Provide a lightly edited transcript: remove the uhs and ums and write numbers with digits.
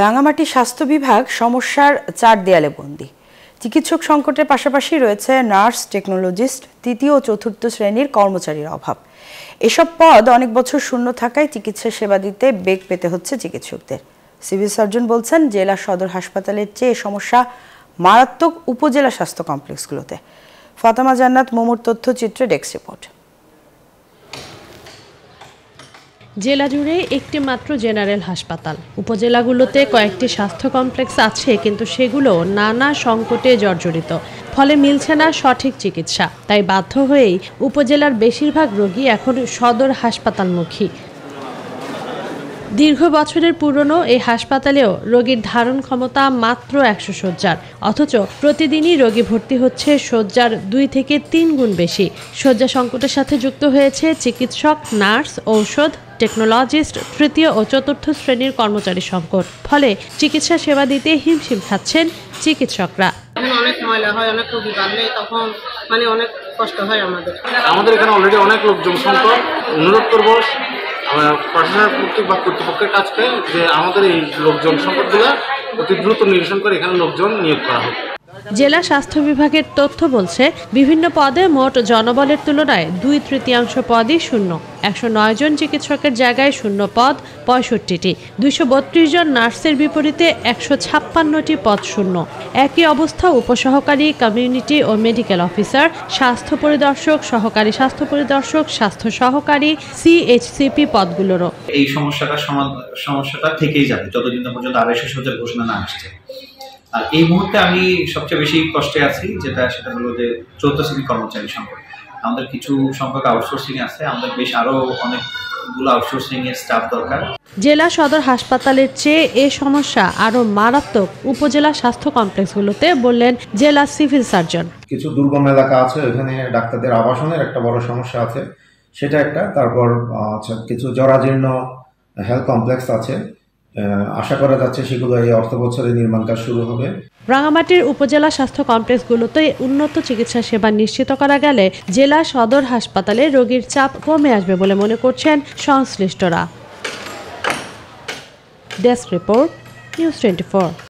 রাঙামাটি স্বাস্থ্য বিভাগ সমস্যার চার দেয়ালে বন্দী। চিকিৎসক সংকটের পাশাপাশি রয়েছে নার্স, টেকনোলজিস্ট, তৃতীয় ও চতুর্থ শ্রেণীর কর্মচারীর অভাব। এসব পদ অনেক বছর শূন্য থাকায় চিকিৎসা সেবা দিতে বেগ পেতে হচ্ছে চিকিৎসকদের। সিভিল সার্জন বলছেন, জেলা সদর হাসপাতালের চেয়ে সমস্যা মারাত্মক উপজেলা স্বাস্থ্য কমপ্লেক্সগুলোতে। ফাতেমা জান্নাত মোমোর তথ্যচিত্রে ডেস্ক রিপোর্ট। জেলা জুড়ে একটি মাত্র জেনারেল হাসপাতাল, উপজেলাগুলোতে কয়েকটি স্বাস্থ্য কমপ্লেক্স আছে, কিন্তু সেগুলো নানা সংকটে জর্জরিত। ফলে মিলছে না সঠিক চিকিৎসা। তাই বাধ্য হয়েই উপজেলার বেশিরভাগ রোগী এখন সদর হাসপাতালমুখী। দীর্ঘ বছরের পুরনো এই হাসপাতালেও রোগীর ধারণ ক্ষমতা মাত্র 100 শয্যার, অথচ প্রতিদিনই রোগী ভর্তি হচ্ছে শয্যার 2 থেকে 3 গুণ বেশি। শয্যা সংকটের সাথে যুক্ত হয়েছে চিকিৎসক, নার্স, ঔষধ, টেকনোলজিস্ট, তৃতীয় ও চতুর্থ শ্রেণীর কর্মচারী সংকট। ফলে চিকিৎসা সেবা দিতে হিমশিম খাচ্ছেন চিকিৎসকরা। অনেক ময়লা হয়, অনেক রোগী বাড়লে তখন অনেক কষ্ট হয় আমাদের এখানে অলরেডি অনেক লোকজন সংকট। অনুরোধ করবো প্রশাসনের কর্তৃপক্ষের কাছে যে আমাদের এই লোকজন সংকটগুলো অতি দ্রুত নিরসন করে এখানে লোকজন নিয়োগ করা হোক। জেলা স্বাস্থ্য বিভাগের তথ্য বলছে, বিভিন্ন পদে মোট জনবলের তুলনায় 2/3 পদই শূন্য। 109 জন চিকিৎসকের জায়গায় শূন্য পদ 65টি। 232 জন নার্সের বিপরীতে 156টি পদ শূন্য। একই অবস্থা উপসহকারী, কমিউনিটি ও মেডিকেল অফিসার, স্বাস্থ্য পরিদর্শক, সহকারী স্বাস্থ্য পরিদর্শক, স্বাস্থ্য সহকারী, CHCP পদগুলোরও। এই সমস্যাটা থেকেই যাবে যতদিন পর্যন্ত 250 শয্যার ঘোষণা না আসছে। আর এই মুহূর্তে আমি সবচেয়ে বেশি কষ্টে আছি, সেটা হলো যে 14 শ্রেণীর কর্মচারী সংকট। আমাদের কিছু সংখ্যক আউটসোর্সিং আছে, আমাদের বেশ আরো অনেকগুলো আউটসোর্সিং এর স্টাফ দরকার। জেলা সদর হাসপাতালের চেয়ে এ সমস্যা আরো মারাত্মক উপজেলা স্বাস্থ্য কমপ্লেক্সগুলোতে, বললেন জেলা সিভিল সার্জন। কিছু দুর্গম এলাকা আছে, এখানে ডাক্তারদের আবাসনের একটা বড় সমস্যা আছে, সেটা একটা। তারপর কিছু জরাজীর্ণ হেলথ কমপ্লেক্স আছে, আশা করা যাচ্ছে সেগুলো এই অর্থ বছরে নির্মাণ কাজ শুরু হবে। রাঙামাটির উপজেলা স্বাস্থ্য কমপ্লেক্সগুলোতে উন্নত চিকিৎসা সেবা নিশ্চিত করা গেলে জেলা সদর হাসপাতালে রোগীর চাপ কমে আসবে বলে মনে করছেন সংশ্লিষ্টরা। Desk report, news 24।